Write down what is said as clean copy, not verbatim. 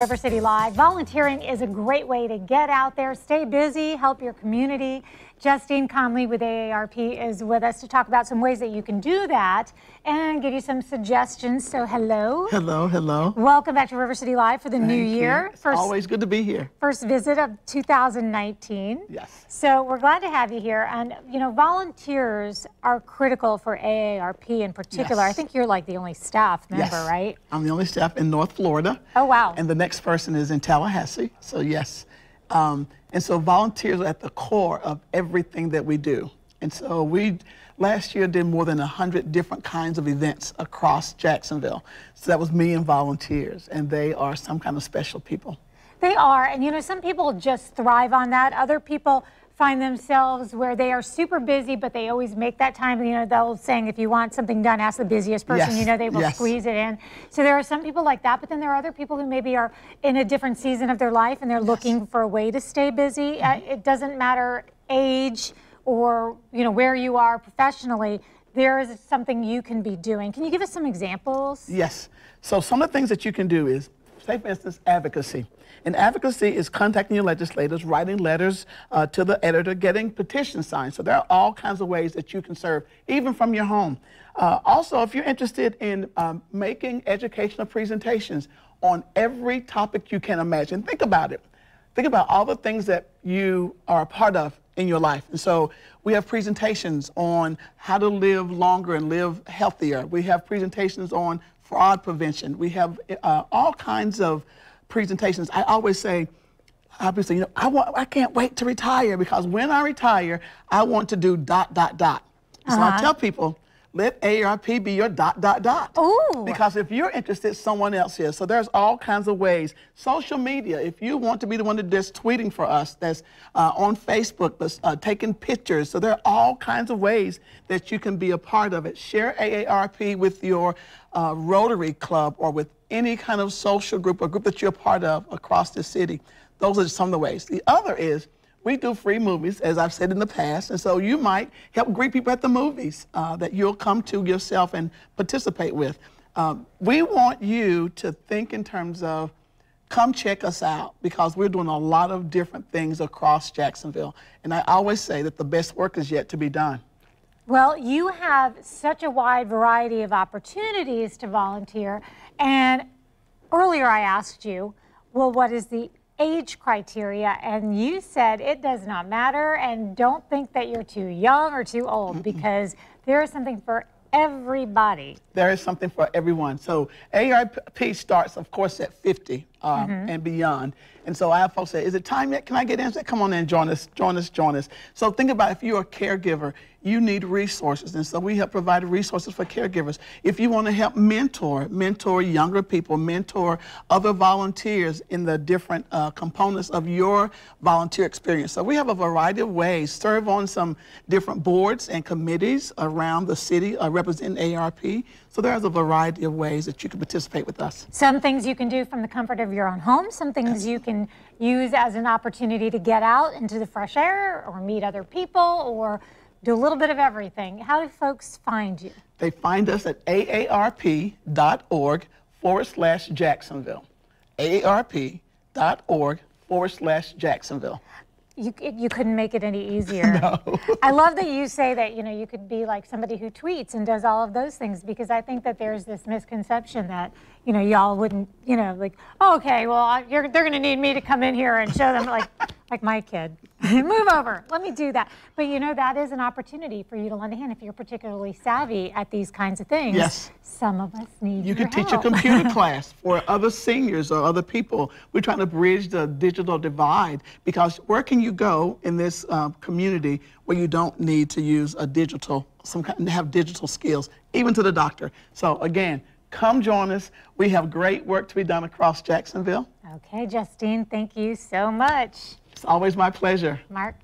River City Live. Volunteering is a great way to get out there, stay busy, help your community. Justine Conley with AARP is with us to talk about some ways that you can do that and give you some suggestions. So hello. Hello, hello. Welcome back to River City Live for the new year. It's always good to be here. First visit of 2019. Yes. So we're glad to have you here. And, you know, volunteers are critical for AARP in particular. Yes. I think you're like the only staff member, Yes. right? I'm the only staff in North Florida. Oh, wow. And the next person is in Tallahassee. So, yes. And so volunteers are at the core of everything that we do. And so we last year did more than 100 different kinds of events across Jacksonville. So that was me and volunteers, and they are some kind of special people. They are, and you know, some people just thrive on that. Other people find themselves where they are super busy, but they always make that time. You know, they'll saying, if you want something done, ask the busiest person. Yes. You know, they will squeeze it in. So there are some people like that, but then there are other people who maybe are in a different season of their life and they're looking for a way to stay busy. It doesn't matter age or, you know, where you are professionally. There is something you can be doing. Can you give us some examples? Yes. So some of the things that you can do is, say for instance, advocacy. And advocacy is contacting your legislators, writing letters to the editor, getting petitions signed. So there are all kinds of ways that you can serve, even from your home. Also, if you're interested in making educational presentations on every topic you can imagine, think about it. Think about all the things that you are a part of in your life. And so we have presentations on how to live longer and live healthier. We have presentations on fraud prevention. We have all kinds of presentations. I always say, obviously, you know, I can't wait to retire, because when I retire, I want to do ... So I tell people, let AARP be your ... Ooh. Because if you're interested, someone else is. So there's all kinds of ways. Social media, if you want to be the one that's tweeting for us, that's on Facebook, that's taking pictures. So there are all kinds of ways that you can be a part of it. Share AARP with your Rotary Club or with any kind of social group or group that you're a part of across the city. Those are some of the ways. The other is, we do free movies, as I've said in the past, and so you might help greet people at the movies that you'll come to yourself and participate with. We want you to think in terms of, come check us out, because we're doing a lot of different things across Jacksonville. And I always say that the best work is yet to be done. Well, you have such a wide variety of opportunities to volunteer. And earlier I asked you, well, what is the age criteria? And you said it does not matter, and don't think that you're too young or too old, because there is something for everybody. There is something for everyone. So AARP starts, of course, at 50 and beyond. And so I have folks say, is it time yet? Can I get in? Say, come on in, join us, join us, join us. So think about, if you're a caregiver, you need resources. And so we have provided resources for caregivers. If you want to help mentor younger people, mentor other volunteers in the different components of your volunteer experience. So we have a variety of ways. Serve on some different boards and committees around the city representing AARP. So there's a variety of ways that you can participate with us. Some things you can do from the comfort of your own home. Some things you can use as an opportunity to get out into the fresh air or meet other people or do a little bit of everything. How do folks find you? They find us at aarp.org/Jacksonville. aarp.org/Jacksonville. You couldn't make it any easier. No. I love that you say that, you know, you could be like somebody who tweets and does all of those things, because I think that there's this misconception that, you know, y'all wouldn't, you know, like, oh, okay, well, they're going to need me to come in here and show them, like my kid. Move over, let me do that. But, you know, that is an opportunity for you to lend a hand if you're particularly savvy at these kinds of things. Yes. Some of us need You your can teach help. a computer class for other seniors or other people. We're trying to bridge the digital divide, because where can you go in this community where you don't need to use a digital, have digital skills, even to the doctor? So again, come join us. We have great work to be done across Jacksonville. Okay, Justine, thank you so much. It's always my pleasure. Mark.